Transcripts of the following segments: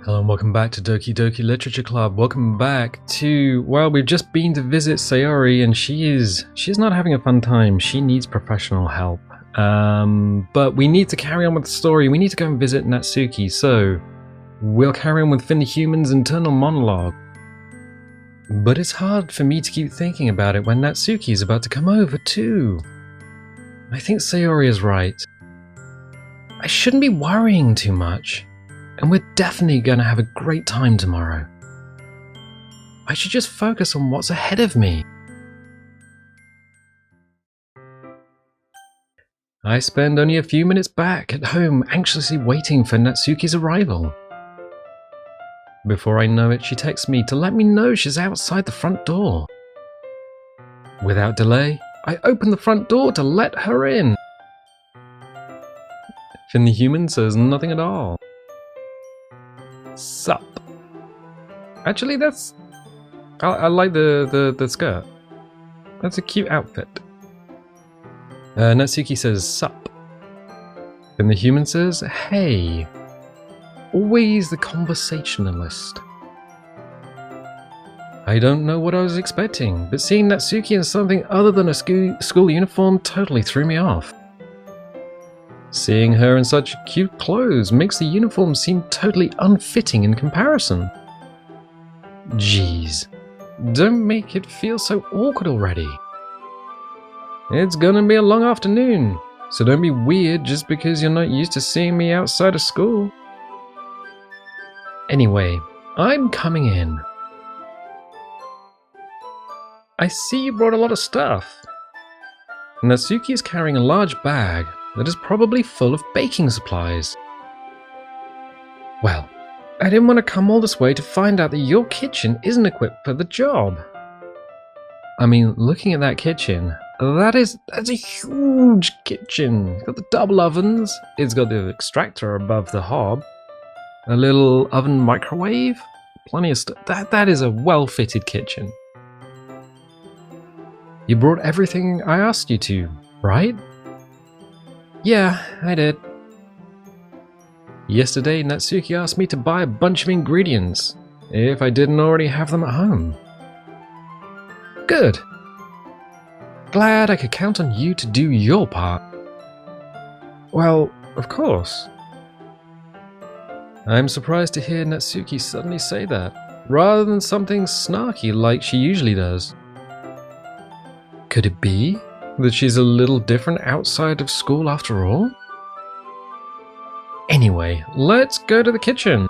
Hello and welcome back to Doki Doki Literature Club. Welcome back to, well, we've just been to visit Sayori and she's not having a fun time. She needs professional help. But we need to carry on with the story. We need to go and visit Natsuki, so we'll carry on with Finn the Human's internal monologue. But it's hard for me to keep thinking about it when Natsuki is about to come over too. I think Sayori is right. I shouldn't be worrying too much. And we're definitely going to have a great time tomorrow. I should just focus on what's ahead of me. I spend only a few minutes back at home anxiously waiting for Natsuki's arrival. Before I know it, she texts me to let me know she's outside the front door. Without delay, I open the front door to let her in. Finn the Human says nothing at all. Sup. Actually, I like the skirt. That's a cute outfit. Natsuki says sup. And the Human says hey. Always the conversationalist. I don't know what I was expecting, but seeing Natsuki in something other than a school uniform totally threw me off. Seeing her in such cute clothes makes the uniform seem totally unfitting in comparison. Jeez, don't make it feel so awkward already. It's gonna be a long afternoon, so don't be weird just because you're not used to seeing me outside of school. Anyway, I'm coming in. I see you brought a lot of stuff. Natsuki is carrying a large bag that is probably full of baking supplies. Well, I didn't want to come all this way to find out that your kitchen isn't equipped for the job. I mean, looking at that kitchen, that's a huge kitchen. It's got the double ovens, it's got the extractor above the hob, a little oven microwave, plenty of stuff. That is a well-fitted kitchen. You brought everything I asked you to, right? Yeah, I did. Yesterday, Natsuki asked me to buy a bunch of ingredients, if I didn't already have them at home. Good. Glad I could count on you to do your part. Well, of course. I'm surprised to hear Natsuki suddenly say that, rather than something snarky like she usually does. Could it be that she's a little different outside of school after all? Anyway, let's go to the kitchen.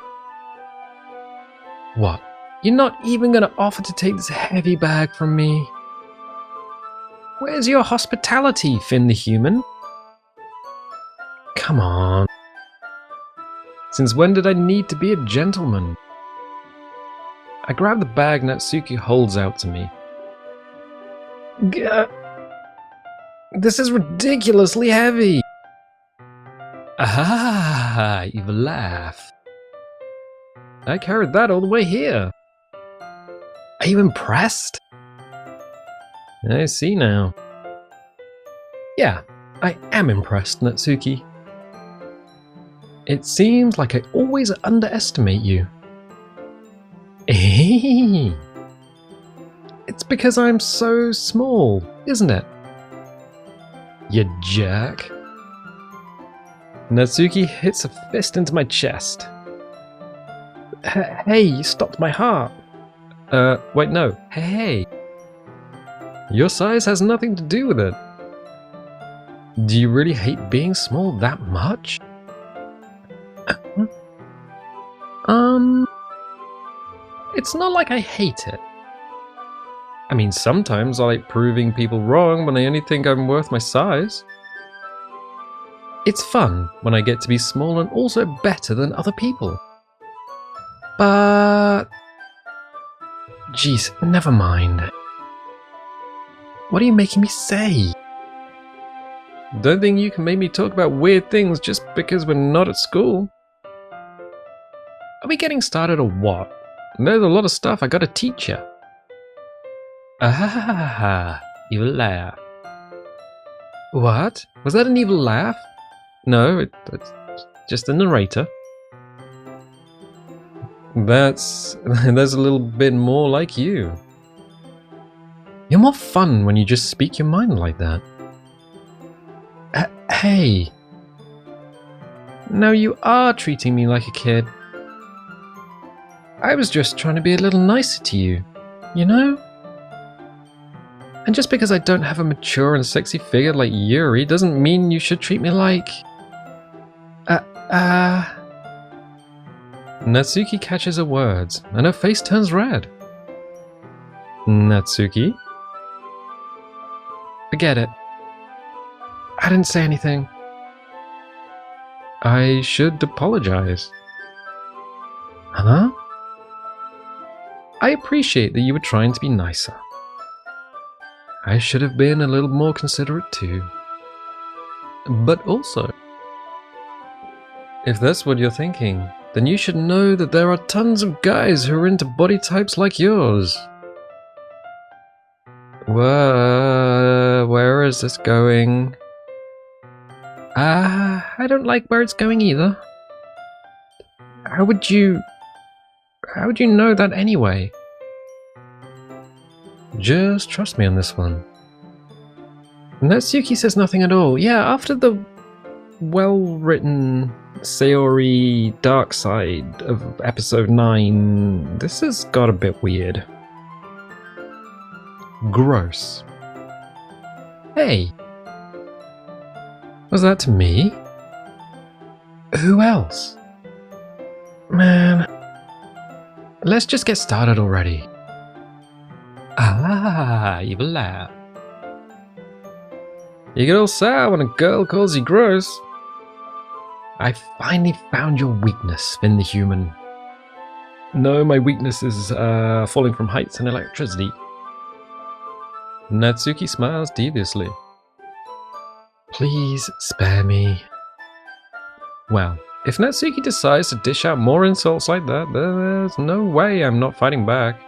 What? You're not even gonna offer to take this heavy bag from me? Where's your hospitality, Finn the Human? Come on. Since when did I need to be a gentleman? I grab the bag Natsuki holds out to me. This is ridiculously heavy! Ah, you laugh. I carried that all the way here. Are you impressed? I see now. Yeah, I am impressed, Natsuki. It seems like I always underestimate you. It's because I'm so small, isn't it? You jerk. Natsuki hits a fist into my chest. Hey, you stopped my heart. Wait, no. Hey. Your size has nothing to do with it. Do you really hate being small that much? It's not like I hate it. I mean, sometimes I like proving people wrong when I only think I'm worth my size. It's fun when I get to be small and also better than other people. But... Jeez, never mind. What are you making me say? Don't think you can make me talk about weird things just because we're not at school. Are we getting started or what? There's a lot of stuff I gotta teach you. Ah, evil laugh. What? Was that an evil laugh? No, it's just the narrator. That's a little bit more like you. You're more fun when you just speak your mind like that. Hey. Now you are treating me like a kid. I was just trying to be a little nicer to you, you know? And just because I don't have a mature and sexy figure like Yuri doesn't mean you should treat me like... Natsuki catches her words, and her face turns red. Natsuki? Forget it. I didn't say anything. I should apologize. Huh? I appreciate that you were trying to be nicer. I should have been a little more considerate too. But also, if that's what you're thinking, then you should know that there are tons of guys who are into body types like yours. Where is this going? I don't like where it's going either. How would you know that anyway? Just trust me on this one. Natsuki says nothing at all. Yeah, after the well-written Sayori dark side of episode 9, this has got a bit weird. Gross. Hey. Was that to me? Who else? Man. Let's just get started already. Evil laugh. You get all sour when a girl calls you gross. I finally found your weakness, Finn the human. No, my weakness is falling from heights and electricity. Natsuki smiles deviously. Please spare me. Well, if Natsuki decides to dish out more insults like that, there's no way I'm not fighting back.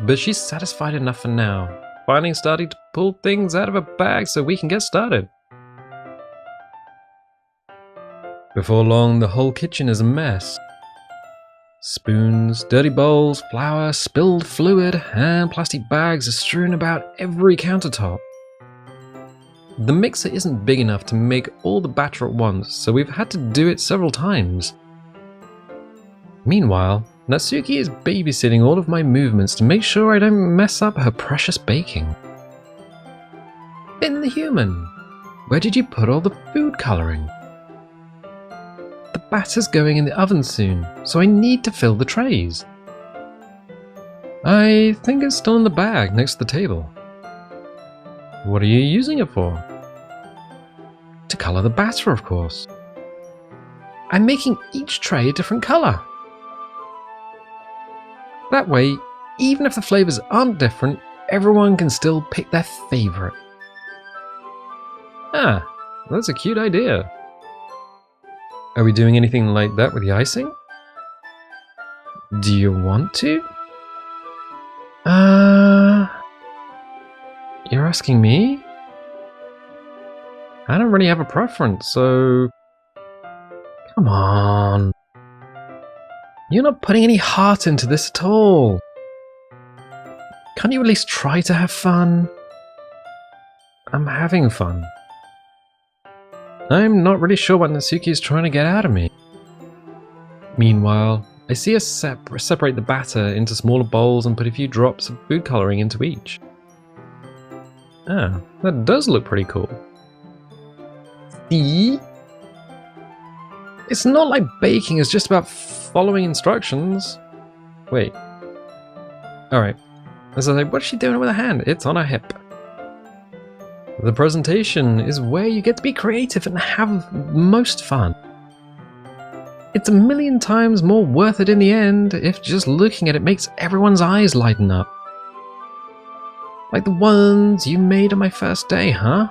But she's satisfied enough for now, finally starting to pull things out of her bag so we can get started. Before long, the whole kitchen is a mess. Spoons, dirty bowls, flour, spilled fluid, and plastic bags are strewn about every countertop. The mixer isn't big enough to make all the batter at once, so we've had to do it several times. Meanwhile, Natsuki is babysitting all of my movements to make sure I don't mess up her precious baking. Finn the human, where did you put all the food colouring? The batter's going in the oven soon, so I need to fill the trays. I think it's still in the bag next to the table. What are you using it for? To colour the batter, of course. I'm making each tray a different colour. That way, even if the flavours aren't different, everyone can still pick their favourite. Ah, that's a cute idea. Are we doing anything like that with the icing? Do you want to? You're asking me? I don't really have a preference, so... Come on. You're not putting any heart into this at all. Can't you at least try to have fun? I'm having fun. I'm not really sure what Natsuki is trying to get out of me. Meanwhile, I see us separate the batter into smaller bowls and put a few drops of food colouring into each. Ah, that does look pretty cool. See? It's not like baking is just about following instructions. Wait. Alright. I was like, what's she doing with her hand? It's on her hip. The presentation is where you get to be creative and have most fun. It's a million times more worth it in the end if just looking at it makes everyone's eyes lighten up. Like the ones you made on my first day, huh?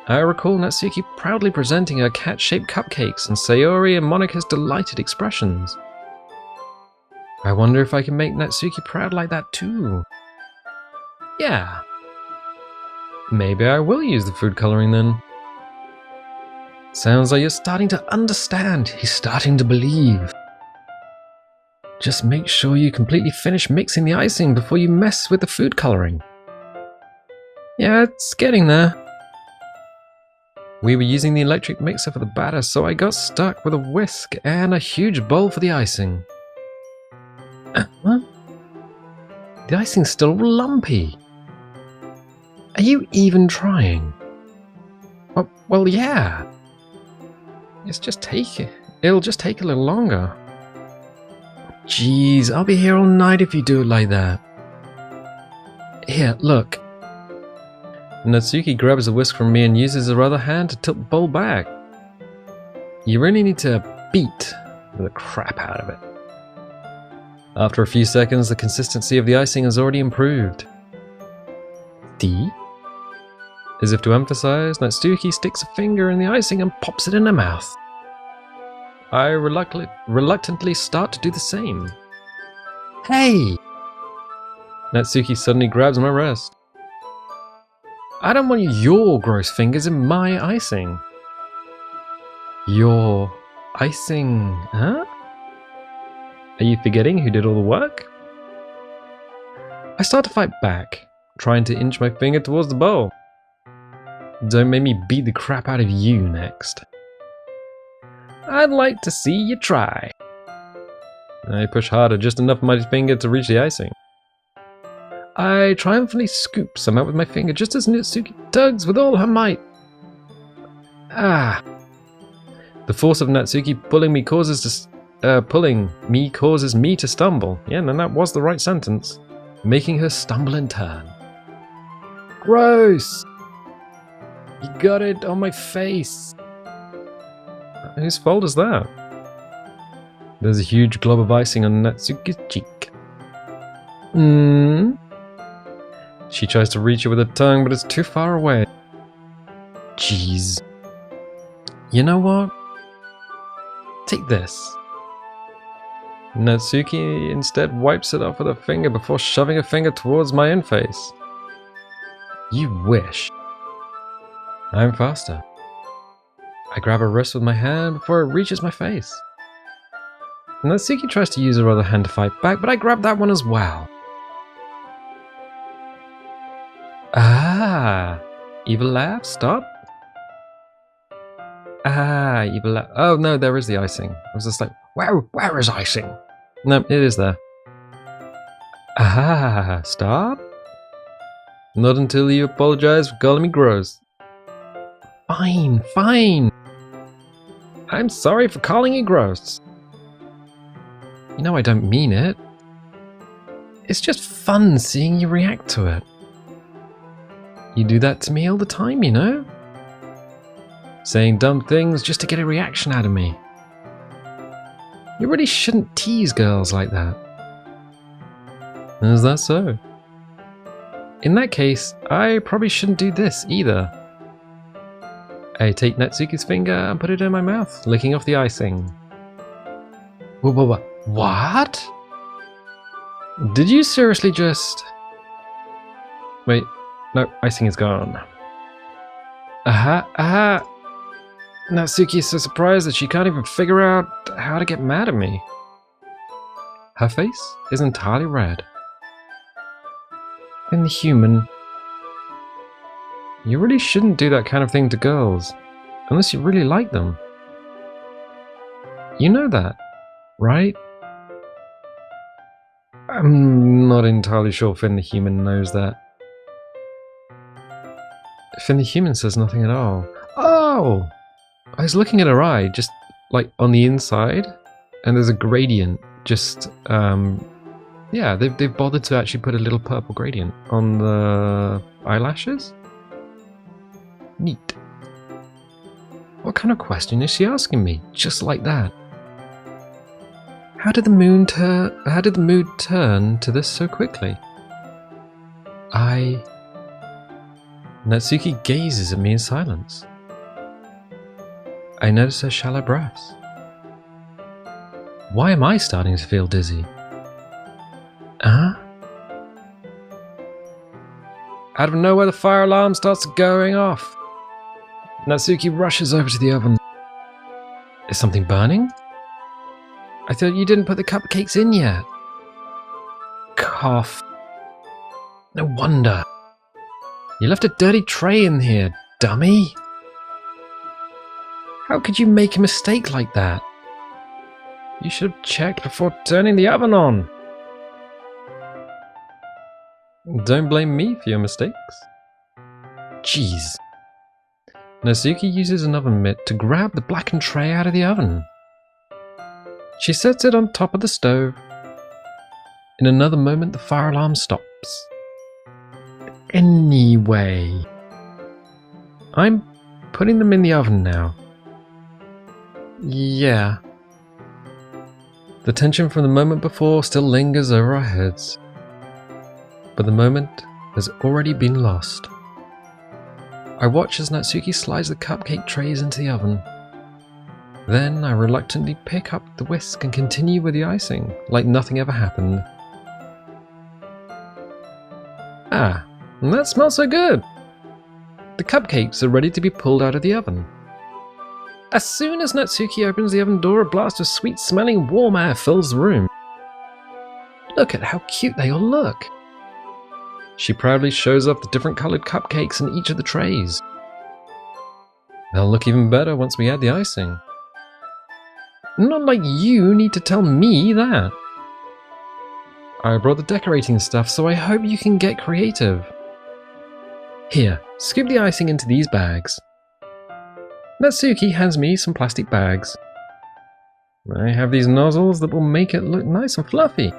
I recall Natsuki proudly presenting her cat-shaped cupcakes and Sayori and Monika's delighted expressions. I wonder if I can make Natsuki proud like that too. Yeah. Maybe I will use the food colouring then. Sounds like you're starting to understand. He's starting to believe. Just make sure you completely finish mixing the icing before you mess with the food coloring. Yeah, it's getting there. We were using the electric mixer for the batter, so I got stuck with a whisk and a huge bowl for the icing. What? The icing's still lumpy. Are you even trying? Well, yeah. It'll just take a little longer. Jeez, I'll be here all night if you do it like that. Here, look. Natsuki grabs a whisk from me and uses her other hand to tilt the bowl back. You really need to beat the crap out of it. After a few seconds, the consistency of the icing has already improved. D? As if to emphasize, Natsuki sticks a finger in the icing and pops it in her mouth. I reluctantly start to do the same. Hey! Natsuki suddenly grabs my wrist. I don't want your gross fingers in my icing. Your icing, huh? Are you forgetting who did all the work? I start to fight back, trying to inch my finger towards the bowl. Don't make me beat the crap out of you next. I'd like to see you try. I push harder, just enough of my finger to reach the icing. I triumphantly scoop some out with my finger just as Natsuki tugs with all her might. Ah. The force of Natsuki pulling me causes me to stumble. Yeah, and that was the right sentence. Making her stumble in turn. Gross! You got it on my face. Whose fault is that? There's a huge glob of icing on Natsuki's cheek. She tries to reach it with her tongue, but it's too far away. Jeez. You know what? Take this. Natsuki instead wipes it off with her finger before shoving her finger towards my in-face. You wish. I'm faster. I grab her wrist with my hand before it reaches my face. Natsuki tries to use her other hand to fight back, but I grab that one as well. Ah! Evil laugh, stop. Ah, evil laugh. Oh no, there is the icing. I was just like, where is icing? No, it is there. Ah, stop. Not until you apologize for calling me gross. Fine, fine. I'm sorry for calling you gross. You know I don't mean it. It's just fun seeing you react to it. You do that to me all the time, you know? Saying dumb things just to get a reaction out of me. You really shouldn't tease girls like that. Is that so? In that case, I probably shouldn't do this either. I take Natsuki's finger and put it in my mouth, licking off the icing. What? Did you seriously just... Wait, no, icing is gone. Aha! Natsuki is so surprised that she can't even figure out how to get mad at me. Her face is entirely red. Inhuman. You really shouldn't do that kind of thing to girls, unless you really like them. You know that, right? I'm not entirely sure Finn the Human knows that. Finn the Human says nothing at all. Oh! I was looking at her eye, just like on the inside, and there's a gradient, just, yeah, they've bothered to actually put a little purple gradient on the eyelashes. Neat. What kind of question is she asking me? Just like that. How did the mood turn to this so quickly? Natsuki gazes at me in silence. I notice her shallow breaths. Why am I starting to feel dizzy? Huh? Out of nowhere, the fire alarm starts going off. Natsuki rushes over to the oven. Is something burning? I thought you didn't put the cupcakes in yet. Cough. No wonder. You left a dirty tray in here, dummy. How could you make a mistake like that? You should have checked before turning the oven on. Don't blame me for your mistakes. Jeez. Natsuki uses an oven mitt to grab the blackened tray out of the oven. She sets it on top of the stove. In another moment, the fire alarm stops. Anyway, I'm putting them in the oven now. Yeah. The tension from the moment before still lingers over our heads. But the moment has already been lost. I watch as Natsuki slides the cupcake trays into the oven. Then I reluctantly pick up the whisk and continue with the icing, like nothing ever happened. Ah, that smells so good! The cupcakes are ready to be pulled out of the oven. As soon as Natsuki opens the oven door, a blast of sweet-smelling warm air fills the room. Look at how cute they all look! She proudly shows off the different coloured cupcakes in each of the trays. They'll look even better once we add the icing. Not like you need to tell me that. I brought the decorating stuff, so I hope you can get creative. Here, scoop the icing into these bags. Natsuki hands me some plastic bags. I have these nozzles that will make it look nice and fluffy.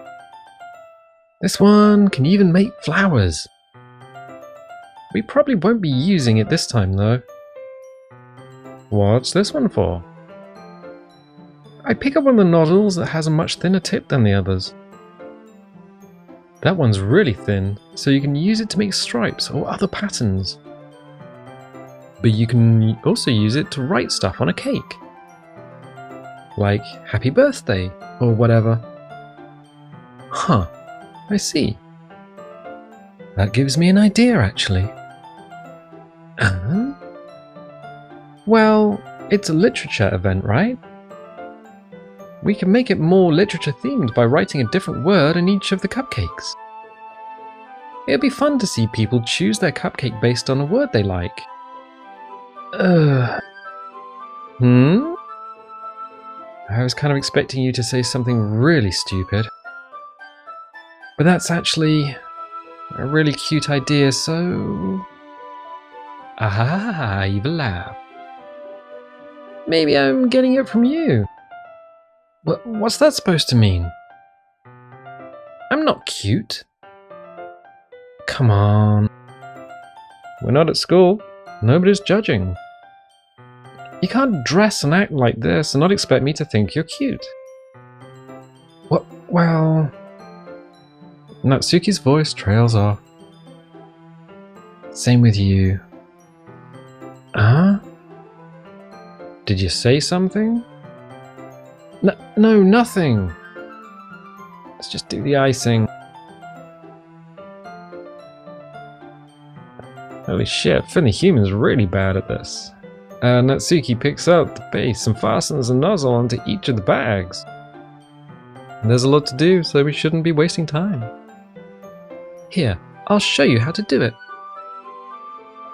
This one can even make flowers. We probably won't be using it this time though. What's this one for? I pick up one of the nozzles that has a much thinner tip than the others. That one's really thin, so you can use it to make stripes or other patterns. But you can also use it to write stuff on a cake. Like happy birthday or whatever. Huh, I see. That gives me an idea actually. Well, it's a literature event, right? We can make it more literature themed by writing a different word in each of the cupcakes. It'd be fun to see people choose their cupcake based on a word they like. I was kind of expecting you to say something really stupid. But that's actually a really cute idea, so... Ah, evil laugh. Maybe I'm getting it from you. What's that supposed to mean? I'm not cute. Come on. We're not at school. Nobody's judging. You can't dress and act like this and not expect me to think you're cute. Well... Natsuki's voice trails off. Same with you. Huh? Did you say something? No, nothing. Let's just do the icing. Holy shit, Finny Human's really bad at this. Natsuki picks up the base and fastens a nozzle onto each of the bags. There's a lot to do, so we shouldn't be wasting time. Here, I'll show you how to do it.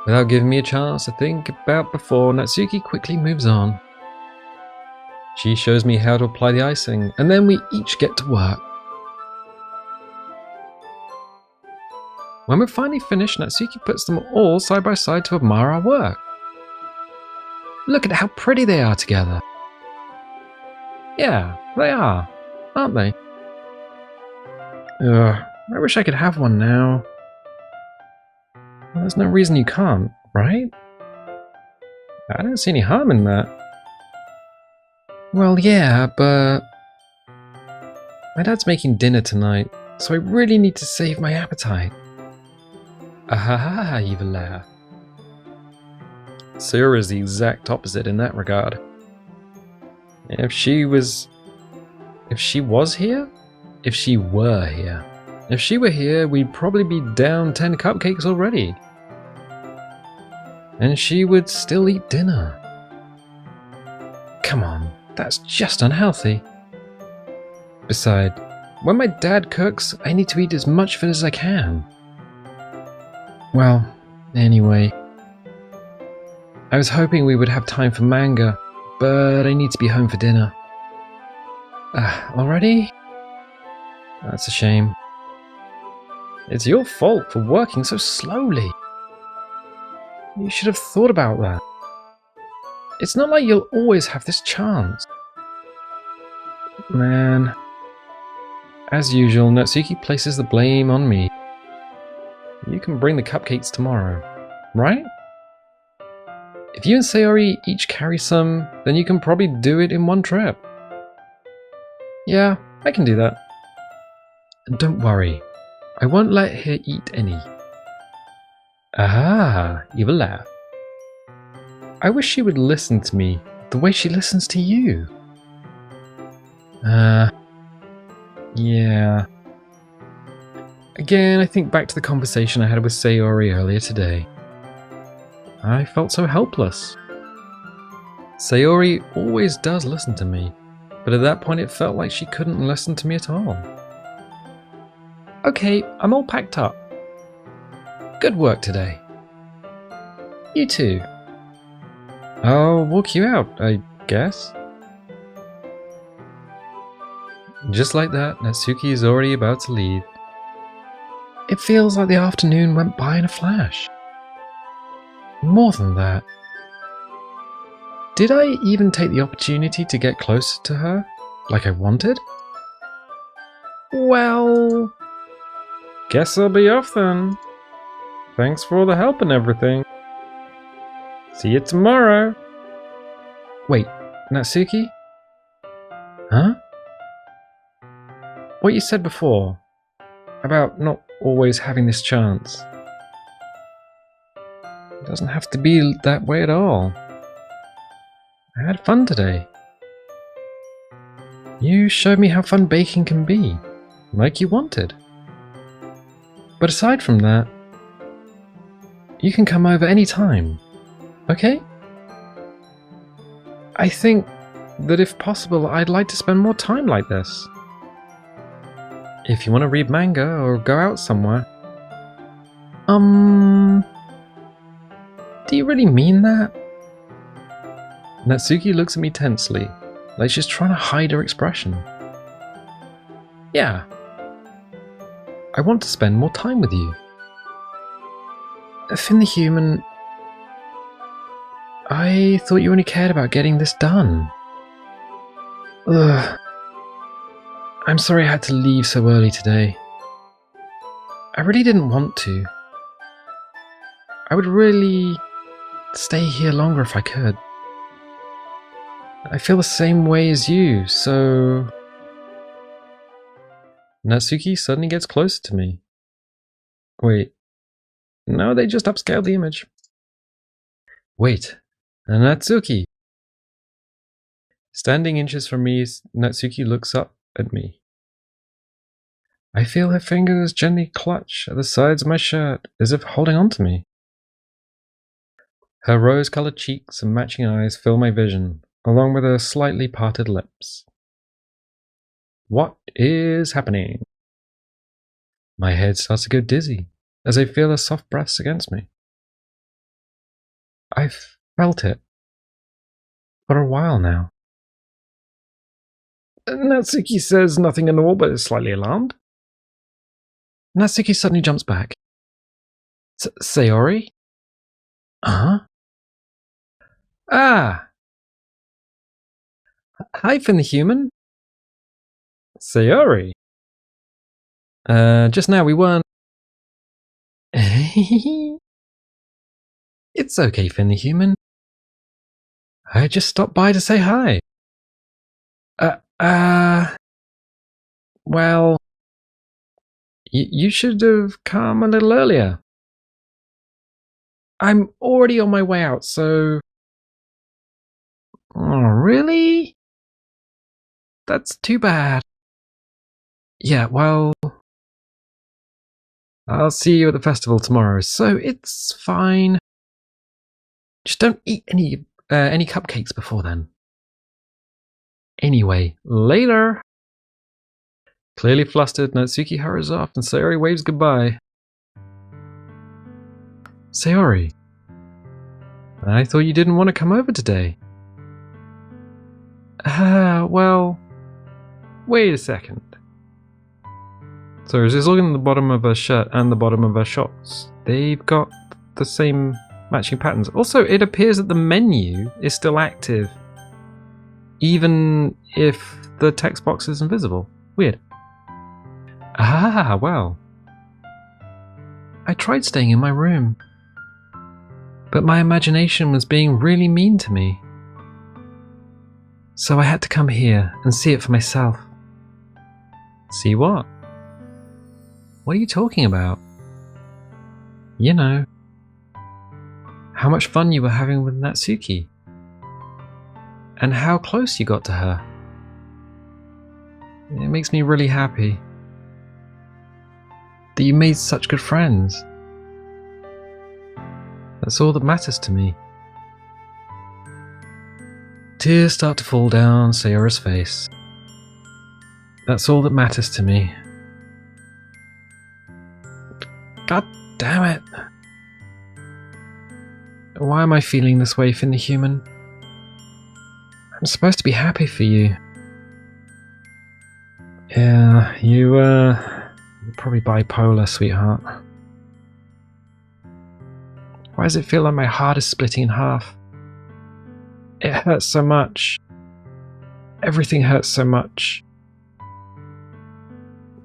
Without giving me a chance to think about before, Natsuki quickly moves on. She shows me how to apply the icing, and then we each get to work. When we're finally finished, Natsuki puts them all side by side to admire our work. Look at how pretty they are together. Yeah, they are, aren't they? I wish I could have one now. Well, there's no reason you can't, right? I don't see any harm in that. Well, yeah, but... my dad's making dinner tonight, so I really need to save my appetite. Ahaha, evil laugh. Sayori is the exact opposite in that regard. If she were here, we'd probably be down 10 cupcakes already. And she would still eat dinner. Come on, that's just unhealthy. Besides, when my dad cooks, I need to eat as much of it as I can. Well, anyway. I was hoping we would have time for manga, but I need to be home for dinner. Already? That's a shame. It's your fault for working so slowly. You should have thought about that. It's not like you'll always have this chance. Man. As usual, Natsuki places the blame on me. You can bring the cupcakes tomorrow, right? If you and Sayori each carry some, then you can probably do it in one trip. Yeah, I can do that. And don't worry, I won't let her eat any. Ah, you will laugh. I wish she would listen to me the way she listens to you. Yeah. Again, I think back to the conversation I had with Sayori earlier today. I felt so helpless. Sayori always does listen to me, but at that point it felt like she couldn't listen to me at all. Okay, I'm all packed up. Good work today. You too. I'll walk you out, I guess. Just like that, Natsuki is already about to leave. It feels like the afternoon went by in a flash. More than that. Did I even take the opportunity to get closer to her, like I wanted? Well... guess I'll be off then. Thanks for all the help and everything. See you tomorrow. Wait, Natsuki? Huh? What you said before, about not always having this chance. It doesn't have to be that way at all. I had fun today. You showed me how fun baking can be, like you wanted. But aside from that, you can come over anytime, okay? I think that if possible, I'd like to spend more time like this. If you want to read manga or go out somewhere. Do you really mean that? Natsuki looks at me tensely, like she's trying to hide her expression. Yeah. I want to spend more time with you. Finn the Human... I thought you only cared about getting this done. Ugh. I'm sorry I had to leave so early today. I really didn't want to. I would really stay here longer if I could. I feel the same way as you, so... Natsuki suddenly gets closer to me. Wait. No, they just upscaled the image. Wait. Natsuki! Standing inches from me, Natsuki looks up at me. I feel her fingers gently clutch at the sides of my shirt, as if holding on to me. Her rose-colored cheeks and matching eyes fill my vision, along with her slightly parted lips. What is happening? My head starts to go dizzy, as I feel her soft breaths against me. I've felt it for a while now. Natsuki says nothing at all, but is slightly alarmed. Natsuki suddenly jumps back. Sayori? Huh? Ah! Hi, Finn the Human. Sayori? Just now we weren't... It's okay, Finn the Human. I just stopped by to say hi. Well... You should have come a little earlier. I'm already on my way out, so... Oh, really? That's too bad. Yeah, well... I'll see you at the festival tomorrow, so it's fine. Just don't eat any cupcakes before then. Anyway, later. Clearly flustered, Natsuki hurries off and Sayori waves goodbye. Sayori, I thought you didn't want to come over today. Well, wait a second. So she's looking at the bottom of her shirt and the bottom of her shorts. They've got the same matching patterns. Also, it appears that the menu is still active, even if the text box is invisible. Weird. Well. I tried staying in my room, but my imagination was being really mean to me. So I had to come here and see it for myself. See what? What are you talking about? You know, how much fun you were having with Natsuki, and how close you got to her. It makes me really happy that you made such good friends. That's all that matters to me. Tears start to fall down Sayori's face. That's all that matters to me. God damn it. Why am I feeling this way, Finn the Human? I'm supposed to be happy for you. Yeah, you're probably bipolar, sweetheart. Why does it feel like my heart is splitting in half? It hurts so much. Everything hurts so much.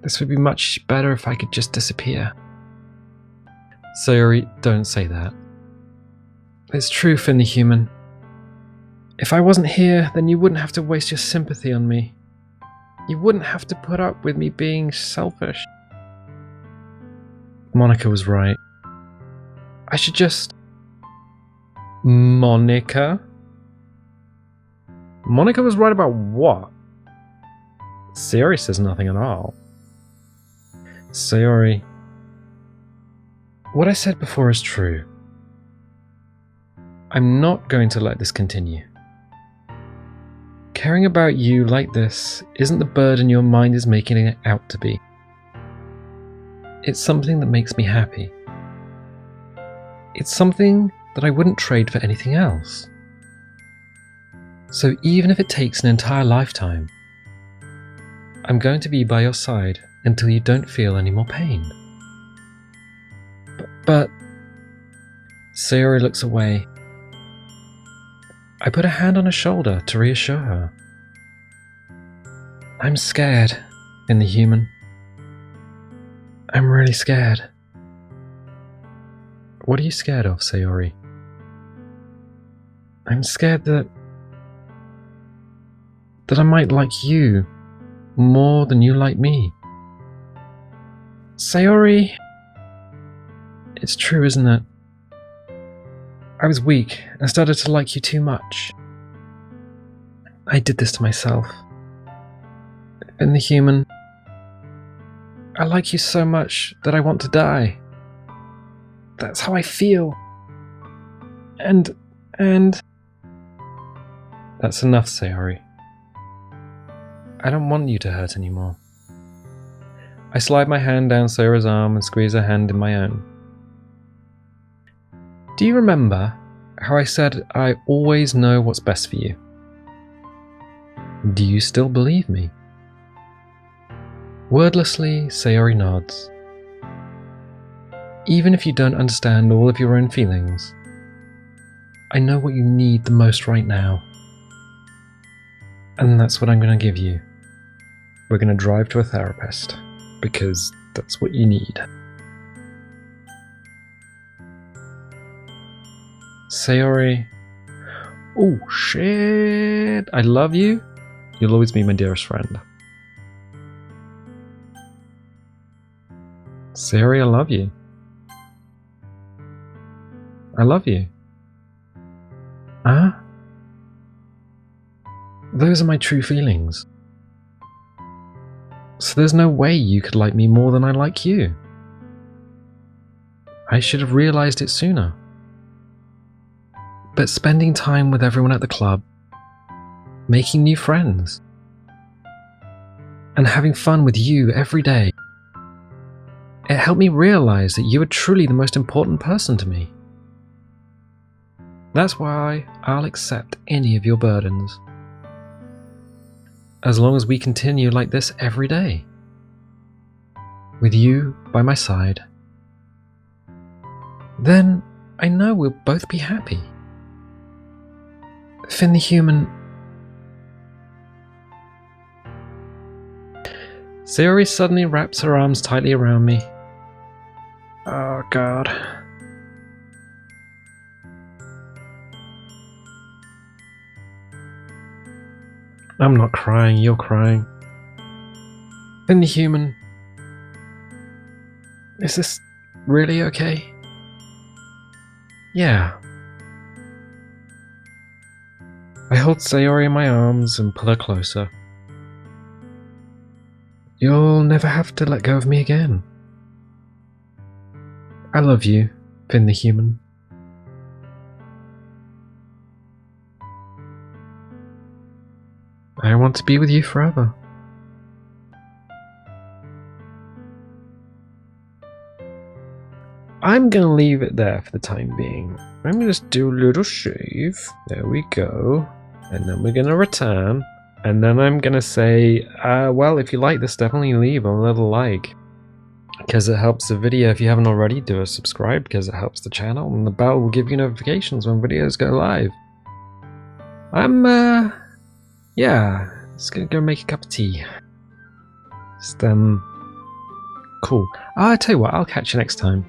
This would be much better if I could just disappear. Sayori, don't say that. It's true, Finn the Human. If I wasn't here, then you wouldn't have to waste your sympathy on me. You wouldn't have to put up with me being selfish. Monica was right. I should just... Monica? Monica was right about what? Sayori says nothing at all. Sayori, what I said before is true. I'm not going to let this continue. Caring about you like this isn't the burden your mind is making it out to be. It's something that makes me happy. It's something that I wouldn't trade for anything else. So even if it takes an entire lifetime, I'm going to be by your side until you don't feel any more pain. But Sayori looks away. I put a hand on her shoulder to reassure her. I'm scared, Finn the Human. I'm really scared. What are you scared of, Sayori? I'm scared that I might like you more than you like me. Sayori, it's true, isn't it? I was weak and started to like you too much. I did this to myself. Finn the Human, I like you so much that I want to die. That's how I feel. And... That's enough, Sayori. I don't want you to hurt anymore. I slide my hand down Sayori's arm and squeeze her hand in my own. Do you remember how I said I always know what's best for you? Do you still believe me? Wordlessly, Sayori nods. Even if you don't understand all of your own feelings, I know what you need the most right now. And that's what I'm going to give you. We're going to drive to a therapist, because that's what you need. Sayori. Oh shit! I love you. You'll always be my dearest friend. Sayori, I love you. I love you. Huh? Those are my true feelings. So there's no way you could like me more than I like you. I should have realized it sooner. But spending time with everyone at the club, making new friends, and having fun with you every day. It helped me realize that you are truly the most important person to me. That's why I'll accept any of your burdens, as long as we continue like this every day, with you by my side. Then I know we'll both be happy. Finn the human. Sayori suddenly wraps her arms tightly around me. Oh God. I'm not crying, you're crying. Finn the human. Is this really okay? Yeah. I hold Sayori in my arms and pull her closer. You'll never have to let go of me again. I love you, Finn the human. I want to be with you forever. I'm gonna leave it there for the time being. I'm gonna just do a little shave. There we go. And then we're gonna return. And then I'm gonna say, well, if you like this, definitely leave a little like, because it helps the video. If you haven't already, do a subscribe because it helps the channel, and the bell will give you notifications when videos go live. Yeah, just gonna go make a cup of tea. Just, cool. I'll tell you what, I'll catch you next time.